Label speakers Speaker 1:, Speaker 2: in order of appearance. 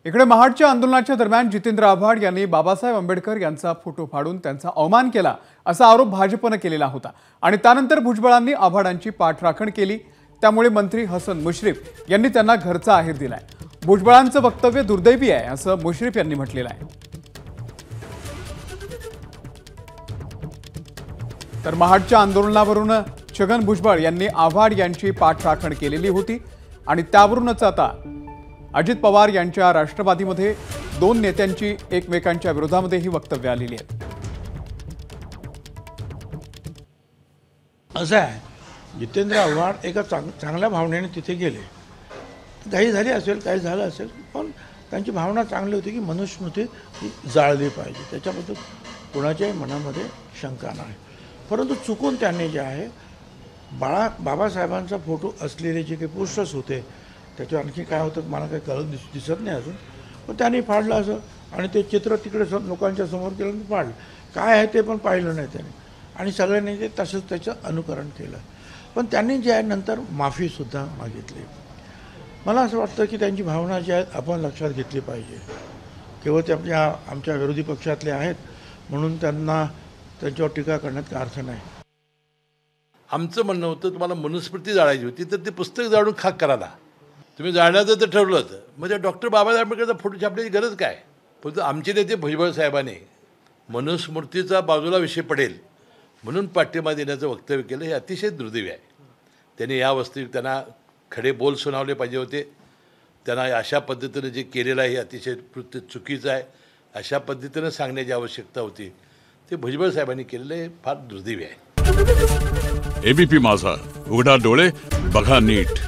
Speaker 1: इकडे महाडच्या आंदोलनाच्या दरम्यान जितेंद्र आव्हाड यांनी बाबासाहेब आंबेडकर यांचा फोटो फाडून त्यांचा अवमान केला असा आरोप भाजपने केलेला होता आणि त्यानंतर भुजबळांनी आव्हाडांची पाठराखण केली। त्यामुळे मंत्री हसन मुश्रीफ यांनी त्यांना घरचा आहेर दिलाय। भुजबळांचं वक्तव्य दुर्दैवी आहे असं मुश्रीफ यांनी म्हटलेलं आहे। तर महाडच्या आंदोलनावरून छगन भुजबळ यांनी आव्हाड यांची पाठराखण केलेली होती आणि त्यावरूनच आता अजित पवार यांच्या राष्ट्रवादीमध्ये दोन नेत्यांची एकमेकांच्या विरोधामध्ये ही वक्तव्य आलेली आहेत।
Speaker 2: असं आहे, जितेंद्र आव्हाड एका चांगल्या भावनेने तिथे गेले। काही झाली असेल, काही झालं असेल, पण त्यांची भावना चांगली होती की मनुस्मृती जाळली पाहिजे, त्याच्याबद्दल कोणाच्याही मनामध्ये शंका नाही। परंतु चुकून त्यांनी जे आहे बाबासाहेबांचा फोटो असलेले जे काही पोस्टर्स होते त्याच्यावर आणखी काय होतं मला काही कळत दिसत नाही अजून, पण त्यांनी फाडलं असं आणि ते चित्र तिकडे लोकांच्या समोर केलं फाडलं। काय आहे ते पण पाहिलं नाही त्याने आणि सगळ्यांनी ते तसंच त्याचं अनुकरण केलं। पण त्यांनी जे आहे नंतर माफीसुद्धा मागितली। मला असं वाटतं की त्यांची भावना जी आहेत आपण लक्षात घेतली पाहिजे। केवळ ते आमच्या विरोधी पक्षातले आहेत म्हणून त्यांना त्यांच्यावर टीका करण्यात काही अर्थ नाही।
Speaker 3: आमचं म्हणणं होतं तुम्हाला मनुस्मृती जाळायची होती तर ते पुस्तक जाळून खाक करा ना। तुम्ही जाळण्याचं तर ठरवलं होतं, म्हणजे डॉक्टर बाबासाहेब आंबेडकरचा फोटो छापण्याची गरज काय? फक्त आमचे नेते भुजबळ साहेबांनी मनुस्मृतीचा बाजूला विषय पडेल म्हणून पाठिंबा देण्याचं वक्तव्य केलं, हे अतिशय दुर्दैवी आहे। त्यांनी या वस्ती त्यांना खडे बोल सुनावले पाहिजे होते। त्यांना अशा पद्धतीनं जे केलेलं आहे हे अतिशय कृत्य चुकीचं आहे, अशा पद्धतीनं सांगण्याची आवश्यकता होती। ते भुजबळ साहेबांनी केलेलं हे फार दुर्दैवी आहे।
Speaker 4: एबीपी माझा, उघडा डोळे बघा नीट।